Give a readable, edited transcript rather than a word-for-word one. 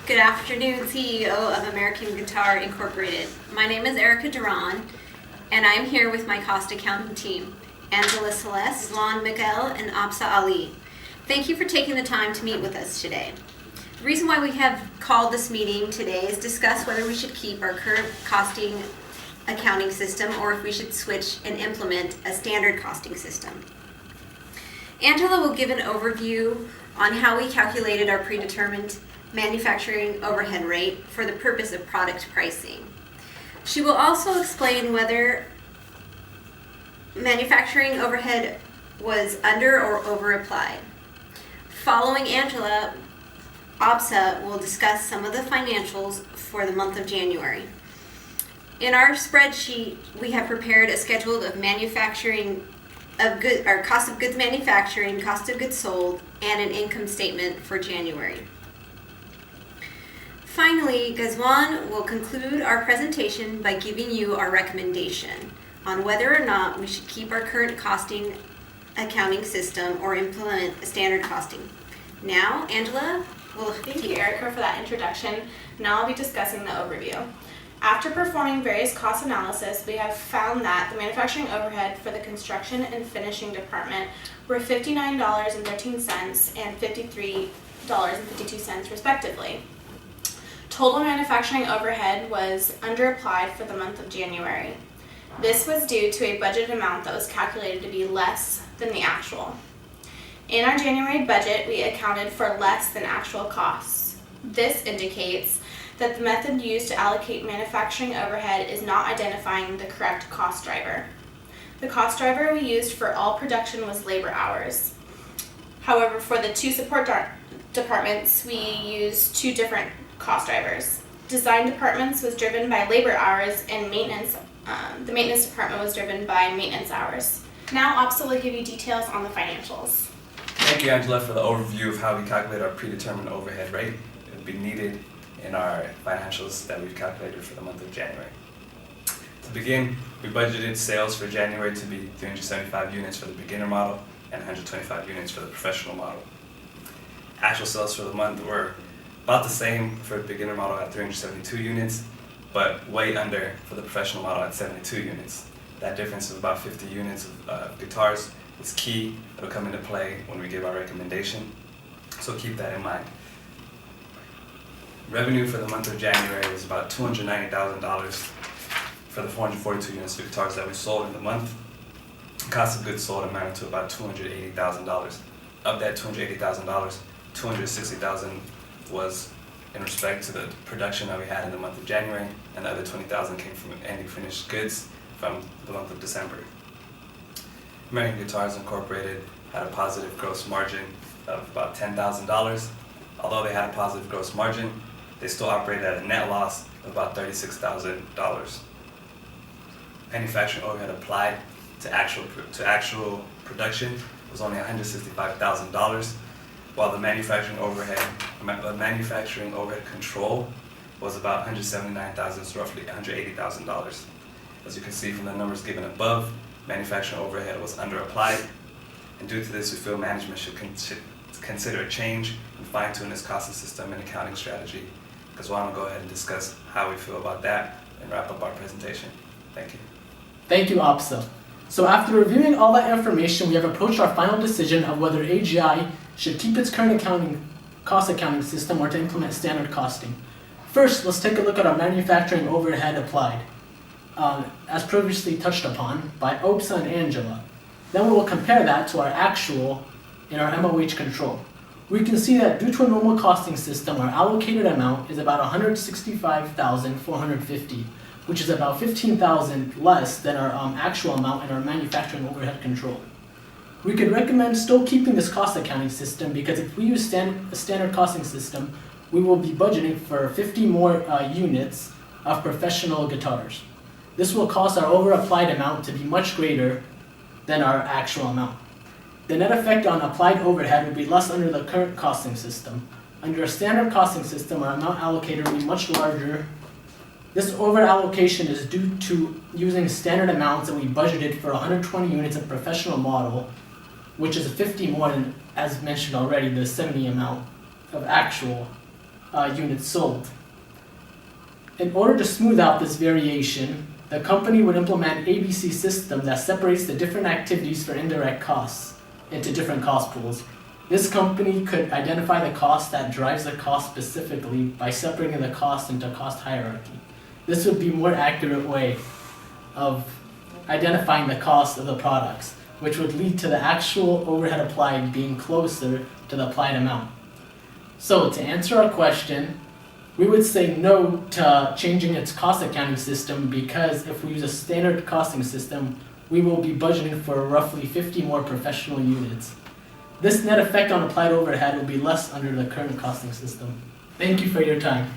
Good afternoon, CEO of American Guitar Incorporated. My name is Erica Duran, and I'm here with my cost accounting team, Angela Celeste, Ghazwan Miguel, and Absa Ali. Thank you for taking the time to meet with us today. The reason why we have called this meeting today is discuss whether we should keep our current costing accounting system or if we should switch and implement a standard costing system. Angela will give an overview on how we calculated our predetermined manufacturing overhead rate for the purpose of product pricing. She will also explain whether manufacturing overhead was under or over applied. Following Angela, Absa will discuss some of the financials for the month of January. In our spreadsheet, we have prepared a schedule of manufacturing of good, or cost of goods manufacturing, cost of goods sold, and an income statement for January. Finally, Ghazwan will conclude our presentation by giving you our recommendation on whether or not we should keep our current costing accounting system or implement a standard costing. Now, Angela will Thank you, Erica, for that introduction. Now I'll be discussing the overview. After performing various cost analysis, we have found that the manufacturing overhead for the construction and finishing department were $59.13 and $53.52 respectively. Total manufacturing overhead was underapplied for the month of January. This was due to a budget amount that was calculated to be less than the actual. In our January budget, we accounted for less than actual costs. This indicates that the method used to allocate manufacturing overhead is not identifying the correct cost driver. The cost driver we used for all production was labor hours. However, for the two support departments, we used two different cost drivers. Design departments was driven by labor hours, and the maintenance department was driven by maintenance hours. Now, Absa will give you details on the financials. Thank you, Angela, for the overview of how we calculate our predetermined overhead rate. It will be needed in our financials that we've calculated for the month of January. To begin, we budgeted sales for January to be 375 units for the beginner model and 125 units for the professional model. Actual sales for the month were about the same for the beginner model at 372 units, but way under for the professional model at 72 units. That difference of about 50 units of guitars is key. It'll come into play when we give our recommendation, so keep that in mind. Revenue for the month of January was about $290,000 for the 442 units of guitars that we sold in the month. Cost of goods sold amounted to about $280,000. Of that $280,000, $260,000 was in respect to the production that we had in the month of January, and the other $20,000 came from ending finished goods from the month of December. American Guitars Incorporated had a positive gross margin of about $10,000. Although they had a positive gross margin, they still operated at a net loss of about $36,000. Manufacturing overhead applied to actual production was only $165,000, while the manufacturing overhead control was about $179,000, so roughly $180,000. As you can see from the numbers given above, manufacturing overhead was underapplied, and due to this, we feel management should consider a change and fine-tune its costing system and accounting strategy. Ghazwan will go ahead and discuss how we feel about that and wrap up our presentation. Thank you. Thank you, Absa. So after reviewing all that information, we have approached our final decision of whether AGI should keep its current cost accounting system or to implement standard costing. First, let's take a look at our manufacturing overhead applied, as previously touched upon by Absa and Angela. Then we will compare that to our actual in our MOH control. We can see that due to a normal costing system, our allocated amount is about $165,450, which is about $15,000 less than our actual amount in our manufacturing overhead control. We could recommend still keeping this cost accounting system because if we use a standard costing system, we will be budgeting for 50 more units of professional guitars. This will cause our over-applied amount to be much greater than our actual amount. The net effect on applied overhead would be less under the current costing system. Under a standard costing system, our amount allocated would be much larger. This over-allocation is due to using standard amounts that we budgeted for 120 units of professional model, which is 50 more than, as mentioned already, the 70 amount of actual units sold. In order to smooth out this variation, the company would implement an ABC system that separates the different activities for indirect costs into different cost pools. This company could identify the cost that drives the cost specifically by separating the cost into cost hierarchy. This would be a more accurate way of identifying the cost of the products, which would lead to the actual overhead applied being closer to the applied amount. So to answer our question, we would say no to changing its cost accounting system because if we use a standard costing system, we will be budgeting for roughly 50 more professional units. This net effect on applied overhead will be less under the current costing system. Thank you for your time.